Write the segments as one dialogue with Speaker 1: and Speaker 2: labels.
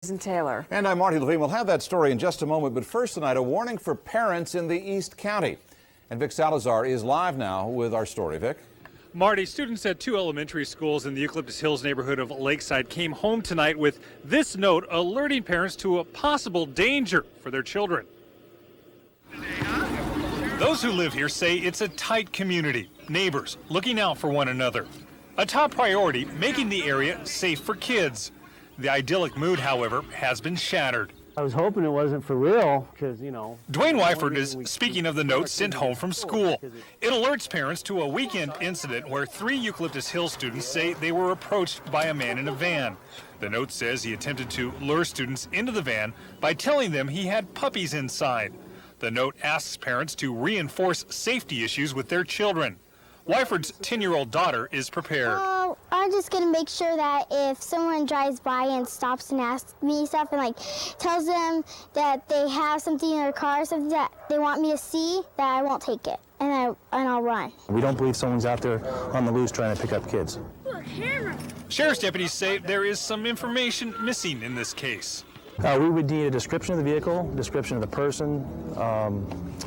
Speaker 1: Taylor.
Speaker 2: And I'm Marty Levine. We'll have that story in just a moment, but first tonight, a warning for parents in the East County. And Vic Salazar is live now with our story. Vic?
Speaker 3: Marty, students at two elementary schools in the Eucalyptus Hills neighborhood of Lakeside came home tonight with this note alerting parents to a possible danger for their children. Those who live here say it's a tight community, neighbors looking out for one another. A top priority, making the area safe for kids. The idyllic mood, however, has been shattered.
Speaker 4: I was hoping it wasn't for real, because, you know.
Speaker 3: Dwayne Wyford is speaking of the note sent home from school. It alerts parents to a weekend incident where 3 Eucalyptus Hills students say they were approached by a man in a van. The note says he attempted to lure students into the van by telling them he had puppies inside. The note asks parents to reinforce safety issues with their children. Wyford's 10-year-old daughter is prepared.
Speaker 5: Oh, I'm just going to make sure that if someone drives by and stops and asks me stuff and tells them that they have something in their car, something that they want me to see, that I won't take it and I'll run.
Speaker 6: We don't believe someone's out there on the loose trying to pick up kids.
Speaker 3: Sheriff's deputies say there is some information missing in this case.
Speaker 6: We would need a description of the vehicle, description of the person,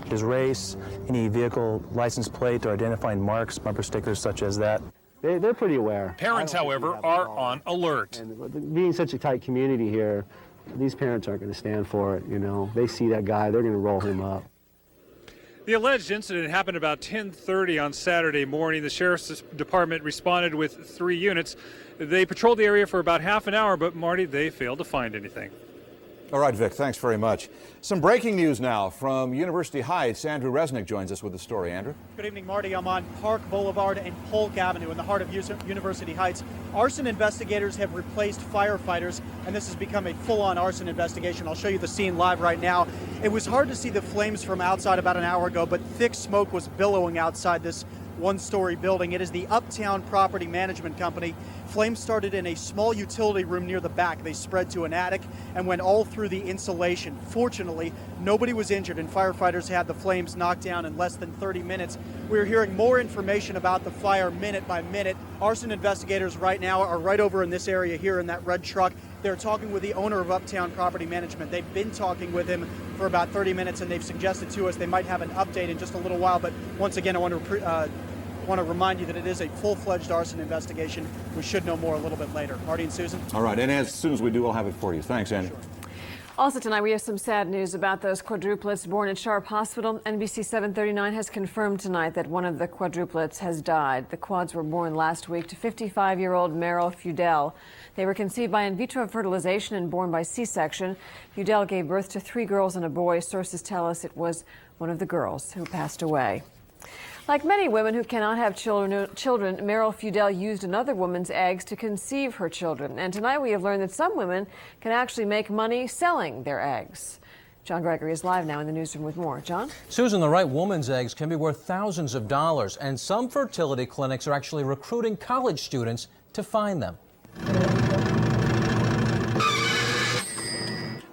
Speaker 6: his race, any vehicle license plate or identifying marks, bumper stickers such as that.
Speaker 4: They're pretty aware.
Speaker 3: Parents, however, are on alert.
Speaker 4: And being such a tight community here, these parents aren't going to stand for it, you know. They see that guy, they're going to roll him up.
Speaker 3: The alleged incident happened about 10:30 on Saturday morning. The Sheriff's Department responded with 3 units. They patrolled the area for about half an hour, but Marty, they failed to find anything.
Speaker 2: All right, Vic, thanks very much. Some breaking news now from University Heights. Andrew Resnick joins us with the story. Andrew?
Speaker 7: Good evening, Marty. I'm on Park Boulevard and Polk Avenue in the heart of University Heights. Arson investigators have replaced firefighters, and this has become a full-on arson investigation. I'll show you the scene live right now. It was hard to see the flames from outside about an hour ago, but thick smoke was billowing outside this one-story building. It is the Uptown Property Management Company. Flames started in a small utility room near the back. They spread to an attic and went all through the insulation. Fortunately, nobody was injured, and firefighters had the flames knocked down in less than 30 minutes. We're hearing more information about the fire minute by minute. Arson investigators right now are right over in this area here in that red truck. They're talking with the owner of Uptown Property Management. They've been talking with him for about 30 minutes, and they've suggested to us they might have an update in just a little while. But once again, I want to remind you that it is a full-fledged arson investigation. We should know more a little bit later. Marty and Susan?
Speaker 2: All right, and as soon as we do, we'll have it for you. Thanks, Andrew.
Speaker 7: Sure.
Speaker 1: Also tonight, we have some sad news about those quadruplets born at Sharp Hospital. NBC 739 has confirmed tonight that one of the quadruplets has died. The quads were born last week to 55-year-old Meryl Fudel. They were conceived by in vitro fertilization and born by C-section. Fudel gave birth to 3 girls and a boy. Sources tell us it was one of the girls who passed away. Like many women who cannot have children, Meryl Fudel used another woman's eggs to conceive her children. And tonight we have learned that some women can actually make money selling their eggs. John Gregory is live now in the newsroom with more. John?
Speaker 8: Susan, the right woman's eggs can be worth thousands of dollars, and some fertility clinics are actually recruiting college students to find them.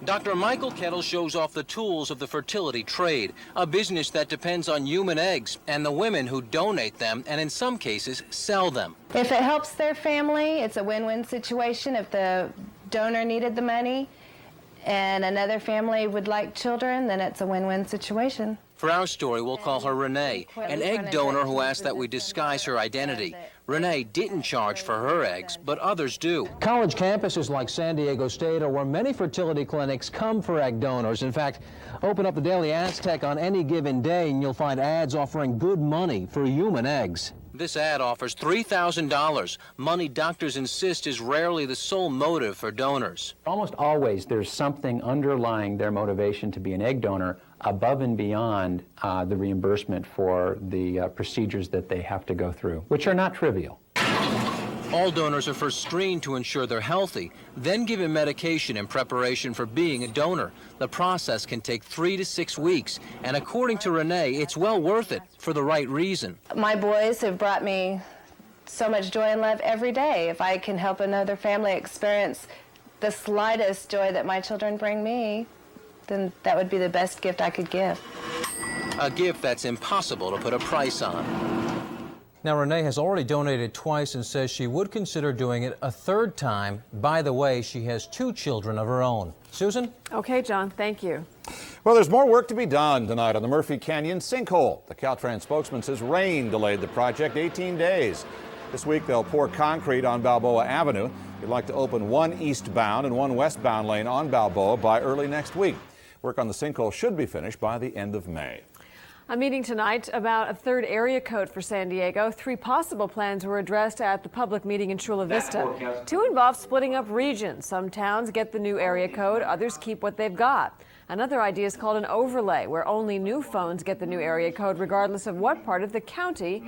Speaker 9: Dr. Michael Kettle shows off the tools of the fertility trade, a business that depends on human eggs and the women who donate them and in some cases sell them.
Speaker 10: If it helps their family, it's a win-win situation. If the donor needed the money and another family would like children, then it's a win-win situation.
Speaker 9: For our story, we'll call her Renee, an egg donor who asked that we disguise her identity. Renee didn't charge for her eggs, but others do.
Speaker 8: College campuses like San Diego State are where many fertility clinics come for egg donors. In fact, open up the Daily Aztec on any given day and you'll find ads offering good money for human eggs.
Speaker 9: This ad offers $3,000, money doctors insist is rarely the sole motive for donors.
Speaker 11: Almost always there's something underlying their motivation to be an egg donor above and beyond the reimbursement for the procedures that they have to go through, which are not trivial.
Speaker 9: All donors are first screened to ensure they're healthy, then given medication in preparation for being a donor. The process can take 3 to 6 weeks, and according to Renee, it's well worth it for the right reason.
Speaker 10: My boys have brought me so much joy and love every day. If I can help another family experience the slightest joy that my children bring me, then that would be the best gift I could give.
Speaker 9: A gift that's impossible to put a price on.
Speaker 8: Now, Renee has already donated twice and says she would consider doing it a third time. By the way, she has 2 children of her own. Susan?
Speaker 1: Okay, John, thank you.
Speaker 2: Well, there's more work to be done tonight on the Murphy Canyon sinkhole. The Caltrans spokesman says rain delayed the project 18 days. This week, they'll pour concrete on Balboa Avenue. They'd like to open 1 eastbound and 1 westbound lane on Balboa by early next week. Work on the sinkhole should be finished by the end of May.
Speaker 1: A meeting tonight about a 3rd area code for San Diego. 3 possible plans were addressed at the public meeting in Chula Vista. 2 involve splitting up regions. Some towns get the new area code, others keep what they've got. Another idea is called an overlay, where only new phones get the new area code regardless of what part of the county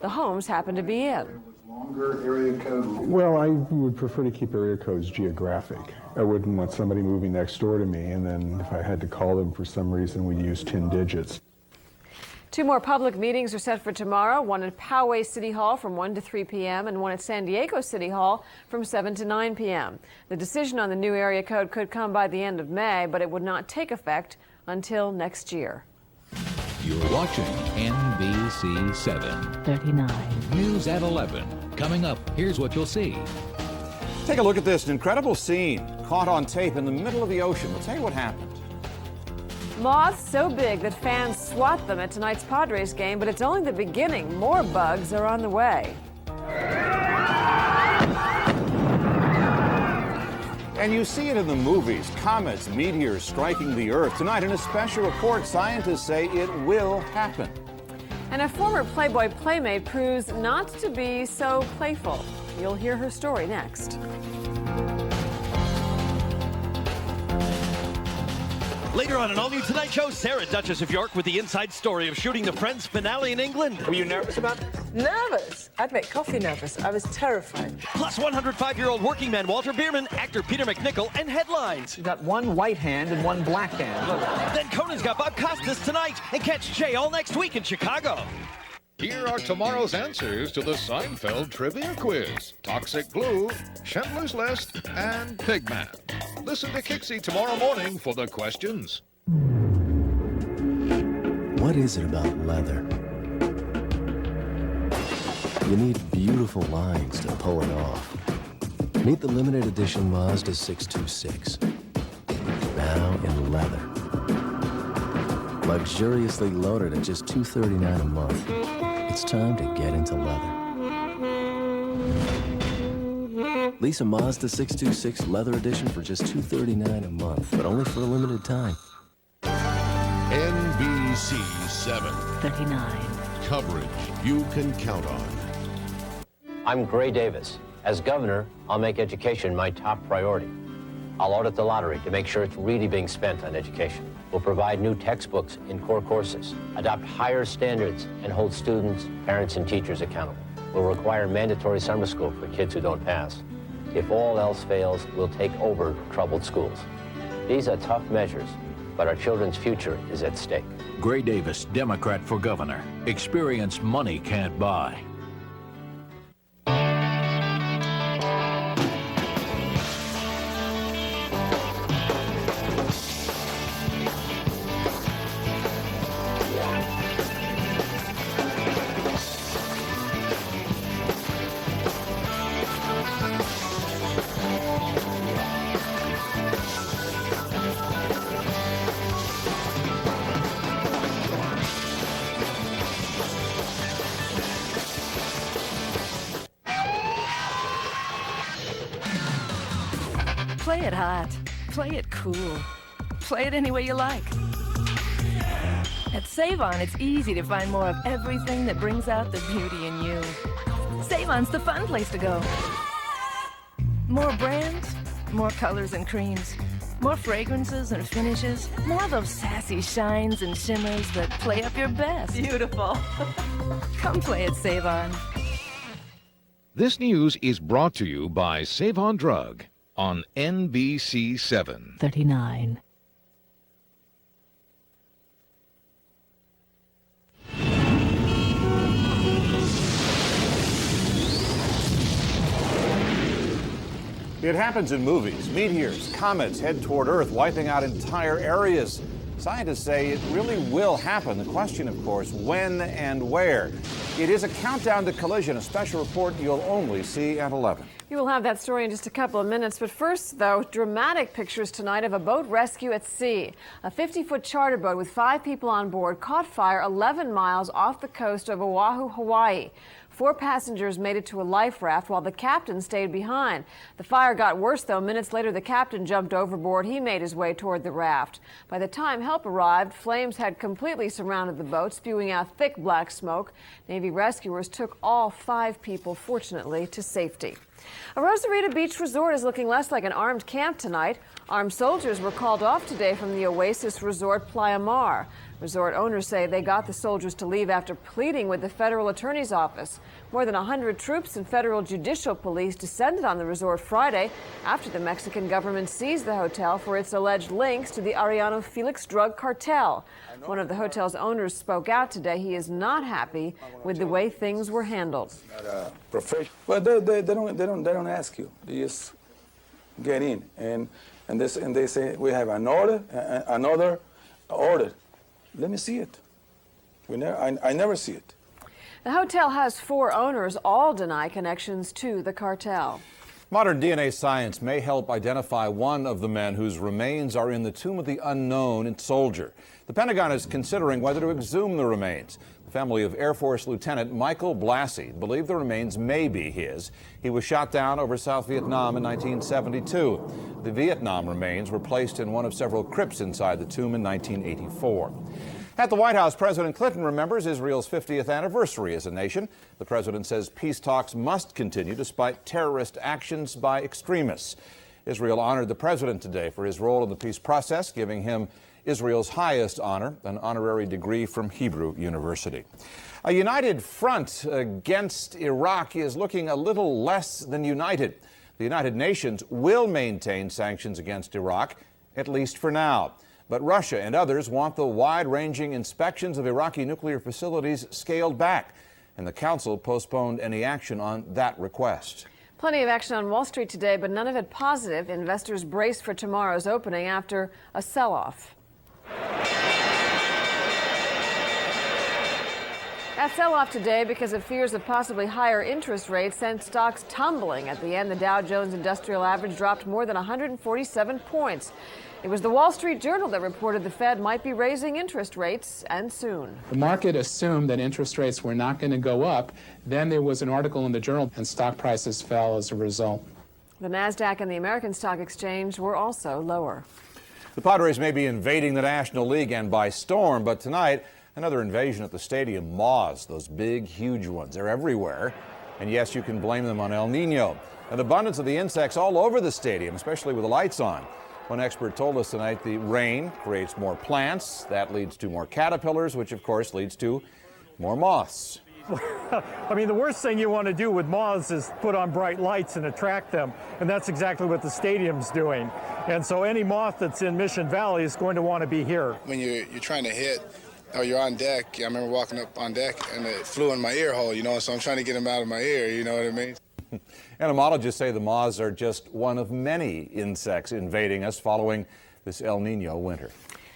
Speaker 1: the homes happen to be in.
Speaker 12: Longer area code? Well, I would prefer to keep area codes geographic. I wouldn't want somebody moving next door to me, and then if I had to call them for some reason, we'd use 10 digits.
Speaker 1: 2 more public meetings are set for tomorrow, one at Poway City Hall from 1 to 3 p.m. and one at San Diego City Hall from 7 to 9 p.m. The decision on the new area code could come by the end of May, but it would not take effect until next year.
Speaker 13: You're watching NBC 7.
Speaker 14: 39.
Speaker 13: News at 11. Coming up, here's what you'll see.
Speaker 2: Take a look at this, an incredible scene caught on tape in the middle of the ocean. We'll tell you what happened.
Speaker 1: Moths so big that fans swat them at tonight's Padres game, but it's only the beginning. More bugs are on the way.
Speaker 2: And you see it in the movies, comets, meteors striking the Earth. Tonight, in a special report, scientists say it will happen.
Speaker 1: And a former Playboy playmate proves not to be so playful. You'll hear her story next.
Speaker 15: Later on an all-new Tonight Show, Sarah, Duchess of York, with the inside story of shooting the Friends finale in England. Were you nervous about this?
Speaker 16: Nervous? I'd make coffee nervous. I was terrified.
Speaker 15: Plus 105-year-old working man Walter Bierman, actor Peter McNichol, and headlines.
Speaker 17: You got 1 white hand and 1 black hand. Look.
Speaker 15: Then Conan's got Bob Costas tonight, and catch Jay all next week in Chicago.
Speaker 18: Here are tomorrow's answers to the Seinfeld Trivia Quiz. Toxic Blue, Schindler's List, and Pigman. Listen to Kixie tomorrow morning for the questions.
Speaker 19: What is it about leather? You need beautiful lines to pull it off. Meet the limited edition Mazda 626. Now in leather. Luxuriously loaded at just $239 a month. It's time to get into leather. Lease a Mazda 626 Leather Edition for just $239 a month, but only for a limited time.
Speaker 18: NBC 7.
Speaker 14: 39.
Speaker 18: Coverage you can count on.
Speaker 20: I'm Gray Davis. As governor, I'll make education my top priority. I'll audit the lottery to make sure it's really being spent on education. We'll provide new textbooks in core courses, adopt higher standards, and hold students, parents, and teachers accountable. We'll require mandatory summer school for kids who don't pass. If all else fails, we'll take over troubled schools. These are tough measures, but our children's future is at stake.
Speaker 13: Gray Davis, Democrat for governor. Experience money can't buy.
Speaker 21: Play it hot. Play it cool. Play it any way you like. At Save-On, it's easy to find more of everything that brings out the beauty in you. Save-On's the fun place to go. More brands, more colors and creams, more fragrances and finishes, more of those sassy shines and shimmers that play up your best. Beautiful. Come play at Save-On.
Speaker 18: This news is brought to you by Save On Drug on NBC 7.
Speaker 14: 39.
Speaker 2: It happens in movies. Meteors, comets head toward Earth, wiping out entire areas. Scientists say it really will happen. The question, of course, when and where. It is a countdown to collision, a special report you'll only see at 11.
Speaker 1: You will have that story in just a couple of minutes. But first, though, dramatic pictures tonight of a boat rescue at sea. A 50-foot charter boat with 5 people on board caught fire 11 miles off the coast of Oahu, Hawaii. 4 passengers made it to a life raft while the captain stayed behind. The fire got worse, though. Minutes later, the captain jumped overboard. He made his way toward the raft. By the time help arrived, flames had completely surrounded the boat, spewing out thick black smoke. Navy rescuers took all 5 people, fortunately, to safety. A Rosarita Beach resort is looking less like an armed camp tonight. Armed soldiers were called off today from the Oasis Resort Playa Mar. Resort owners say they got the soldiers to leave after pleading with the federal attorney's office. More than 100 troops and federal judicial police descended on the resort Friday after the Mexican government seized the hotel for its alleged links to the Arellano Felix drug cartel. One of the hotel's owners spoke out today. He is not happy with the way things were handled.
Speaker 14: Well, they don't ask you. They just get in and they say we have another order. Let me see it. I never see it.
Speaker 1: The hotel has 4 owners. All deny connections to the cartel.
Speaker 2: Modern DNA science may help identify one of the men whose remains are in the tomb of the unknown soldier. The Pentagon is considering whether to exhume the remains. The family of Air Force Lieutenant Michael Blassie believe the remains may be his. He was shot down over South Vietnam in 1972. The Vietnam remains were placed in one of several crypts inside the tomb in 1984. At the White House, President Clinton remembers Israel's 50th anniversary as a nation. The president says peace talks must continue despite terrorist actions by extremists. Israel honored the president today for his role in the peace process, giving him Israel's highest honor, an honorary degree from Hebrew University. A united front against Iraq is looking a little less than united. The United Nations will maintain sanctions against Iraq, at least for now. But Russia and others want the wide-ranging inspections of Iraqi nuclear facilities scaled back, and the Council postponed any action on that request.
Speaker 1: Plenty of action on Wall Street today, but none of it positive. Investors brace for tomorrow's opening after a sell-off. That sell-off today because of fears of possibly higher interest rates sent stocks tumbling. At the end, the Dow Jones Industrial Average dropped more than 147 points. It was the Wall Street Journal that reported the Fed might be raising interest rates, and soon.
Speaker 22: The market assumed that interest rates were not going to go up. Then there was an article in the Journal, and stock prices fell as a result.
Speaker 1: The NASDAQ and the American Stock Exchange were also lower.
Speaker 2: The Padres may be invading the National League and by storm, but tonight, another invasion at the stadium. Moths, those big, huge ones. They're everywhere. And yes, you can blame them on El Nino. An abundance of the insects all over the stadium, especially with the lights on. One expert told us tonight the rain creates more plants. That leads to more caterpillars, which of course leads to more moths.
Speaker 23: I mean, the worst thing you want to do with moths is put on bright lights and attract them. And that's exactly what the stadium's doing. And so any moth that's in Mission Valley is going to want to be here.
Speaker 24: When you're trying to hit, or you're on deck, I remember walking up on deck and it flew in my ear hole, so I'm trying to get them out of my ear, you know what I mean?
Speaker 2: Entomologists say the moths are just one of many insects invading us following this El Nino winter.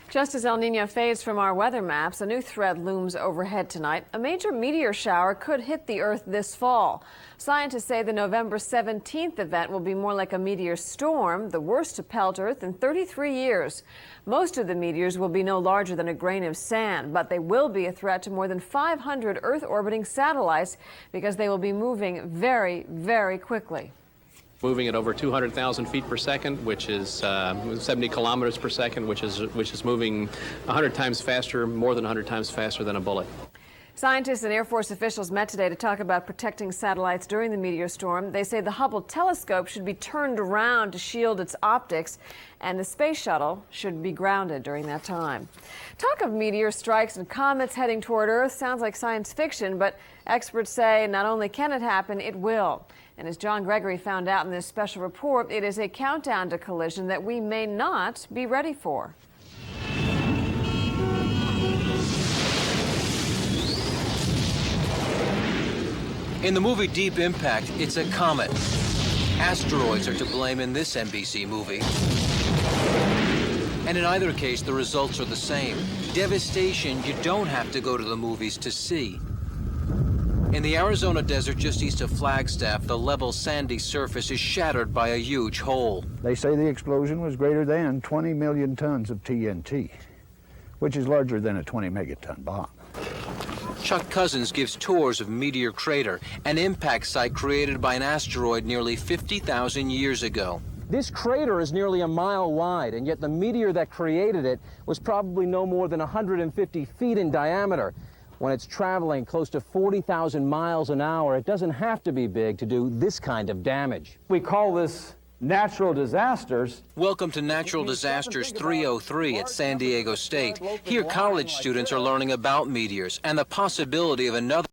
Speaker 1: Just as El Nino fades from our weather maps, a new threat looms overhead tonight. A major meteor shower could hit the Earth this fall. Scientists say the November 17th event will be more like a meteor storm, the worst to pelt Earth in 33 years. Most of the meteors will be no larger than a grain of sand, but they will be a threat to more than 500 Earth-orbiting satellites because they will be moving very, very quickly.
Speaker 25: Moving at over 200,000 feet per second, which is 70 kilometers per second, which is moving 100 times faster, more than 100 times faster than a bullet.
Speaker 1: Scientists and Air Force officials met today to talk about protecting satellites during the meteor storm. They say the Hubble telescope should be turned around to shield its optics, and the space shuttle should be grounded during that time. Talk of meteor strikes and comets heading toward Earth sounds like science fiction, but experts say not only can it happen, it will. And as John Gregory found out in this special report, it is a countdown to collision that we may not be ready for.
Speaker 9: In the movie Deep Impact, it's a comet. Asteroids are to blame in this NBC movie. And in either case, the results are the same. Devastation you don't have to go to the movies to see. In the Arizona desert just east of Flagstaff, the level sandy surface is shattered by a huge hole.
Speaker 3: They say the explosion was greater than 20 million tons of TNT, which is larger than a 20 megaton bomb.
Speaker 9: Chuck Cousins gives tours of Meteor Crater, an impact site created by an asteroid nearly 50,000 years ago.
Speaker 8: This crater is nearly a mile wide, and yet the meteor that created it was probably no more than 150 feet in diameter. When it's traveling close to 40,000 miles an hour, it doesn't have to be big to do this kind of damage.
Speaker 17: We call this natural disasters.
Speaker 9: Welcome to Natural Disasters 303 at San Diego State. Here, college students are learning about meteors and the possibility of another